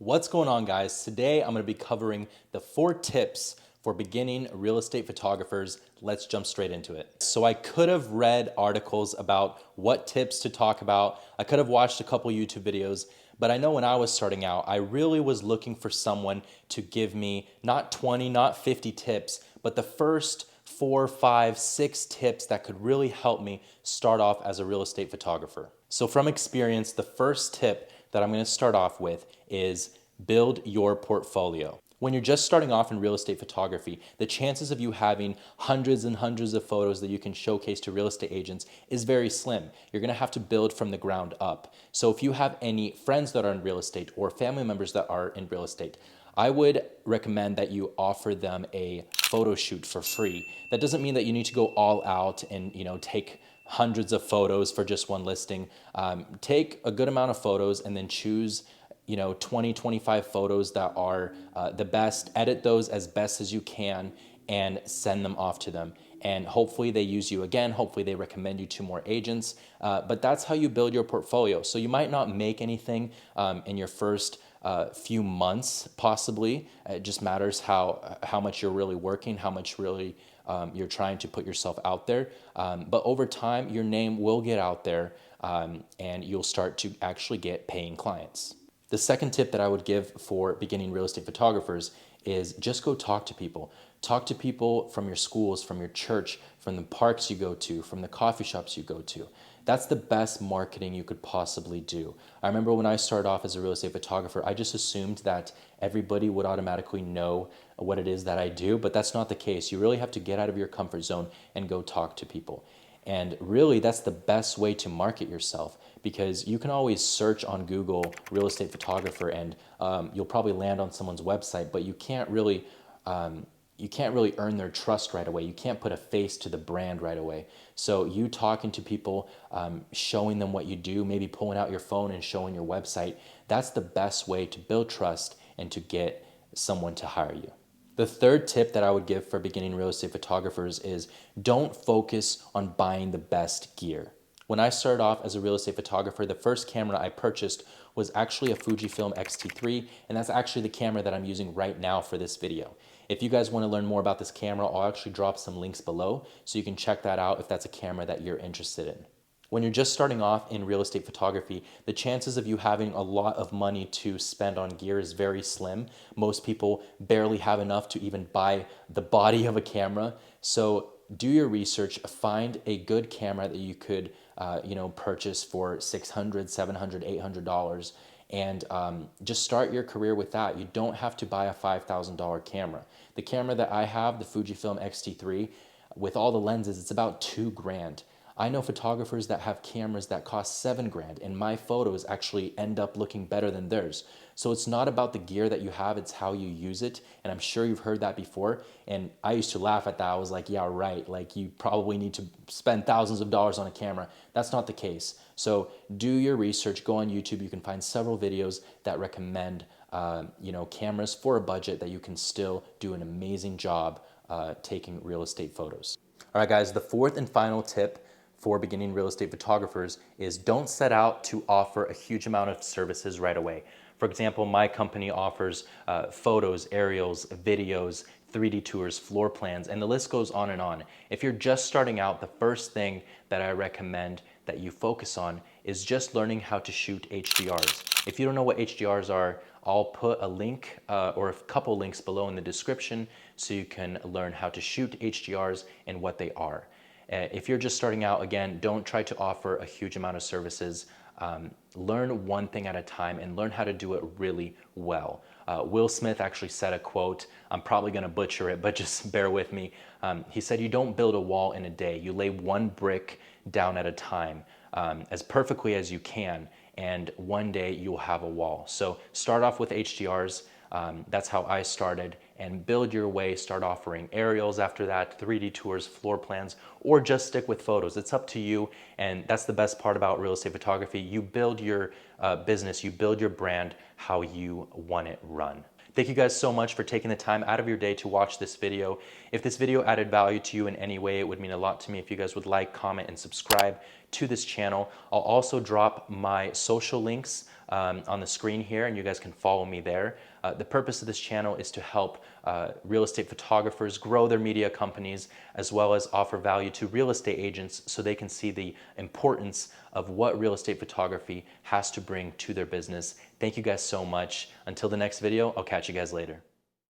What's going on, guys? Today I'm going to be covering the 4 tips for beginning real estate photographers. Let's jump straight into it. So I could have read articles about what tips to talk about. I could have watched a couple YouTube videos, but I know when I was starting out, I really was looking for someone to give me not 20, not 50 tips, but the first 4, 5, 6 tips that could really help me start off as a real estate photographer. So from experience, the first tip that I'm going to start off with is build your portfolio. When you're just starting off in real estate photography, the chances of you having hundreds and hundreds of photos that you can showcase to real estate agents is very slim. You're going to have to build from the ground up. So if you have any friends that are in real estate or family members that are in real estate, I would recommend that you offer them a photo shoot for free. That doesn't mean that you need to go all out and take hundreds of photos for just one listing. Take a good amount of photos and then choose 20, 25 photos that are the best. Edit those as best as you can and send them off to them. And hopefully they use you again. Hopefully they recommend you to more agents. But that's how you build your portfolio. So you might not make anything in your first few months, possibly. It just matters how much you're really working, how much really you're trying to put yourself out there. But over time, your name will get out there and you'll start to actually get paying clients. The second tip that I would give for beginning real estate photographers is just go talk to people. Talk to people from your schools, from your church, from the parks you go to, from the coffee shops you go to. That's the best marketing you could possibly do. I remember when I started off as a real estate photographer, I just assumed that everybody would automatically know what it is that I do, but that's not the case. You really have to get out of your comfort zone and go talk to people. And really, that's the best way to market yourself, because you can always search on Google real estate photographer and you'll probably land on someone's website, but you can't really earn their trust right away. You can't put a face to the brand right away. So you talking to people, showing them what you do, maybe pulling out your phone and showing your website, that's the best way to build trust and to get someone to hire you. The third tip that I would give for beginning real estate photographers is don't focus on buying the best gear. When I started off as a real estate photographer, the first camera I purchased was actually a Fujifilm X-T3, and that's actually the camera that I'm using right now for this video. If you guys want to learn more about this camera, I'll actually drop some links below so you can check that out if that's a camera that you're interested in. When you're just starting off in real estate photography, the chances of you having a lot of money to spend on gear is very slim. Most people barely have enough to even buy the body of a camera. So do your research, find a good camera that you could purchase for $600, $700, $800, and just start your career with that. You don't have to buy a $5,000 camera. The camera that I have, the Fujifilm X-T3, with all the lenses, it's about $2,000. I know photographers that have cameras that cost $7,000, and my photos actually end up looking better than theirs. So it's not about the gear that you have, it's how you use it. And I'm sure you've heard that before. And I used to laugh at that. I was like, yeah, right. Like, you probably need to spend thousands of dollars on a camera. That's not the case. So do your research, go on YouTube. You can find several videos that recommend cameras for a budget that you can still do an amazing job taking real estate photos. All right, guys, the fourth and final tip for beginning real estate photographers is don't set out to offer a huge amount of services right away. For example, my company offers photos, aerials, videos, 3D tours, floor plans, and the list goes on and on. If you're just starting out, the first thing that I recommend that you focus on is just learning how to shoot HDRs. If you don't know what HDRs are, I'll put a link or a couple links below in the description so you can learn how to shoot HDRs and what they are. If you're just starting out, again, don't try to offer a huge amount of services. Learn one thing at a time and learn how to do it really well. Will Smith actually said a quote, I'm probably going to butcher it, but just bear with me. He said, you don't build a wall in a day. You lay one brick down at a time as perfectly as you can, and one day you'll have a wall. So start off with HDRs. That's how I started, and build your way. Start offering aerials after that, 3D tours, floor plans, or just stick with photos. It's up to you, and that's the best part about real estate photography. You build your business, you build your brand how you want it run. Thank you guys so much for taking the time out of your day to watch this video. If this video added value to you in any way, it would mean a lot to me if you guys would like, comment, and subscribe to this channel. I'll also drop my social links on the screen here, and you guys can follow me there. The purpose of this channel is to help real estate photographers grow their media companies, as well as offer value to real estate agents so they can see the importance of what real estate photography has to bring to their business. Thank you guys so much. Until the next video, I'll catch you guys later.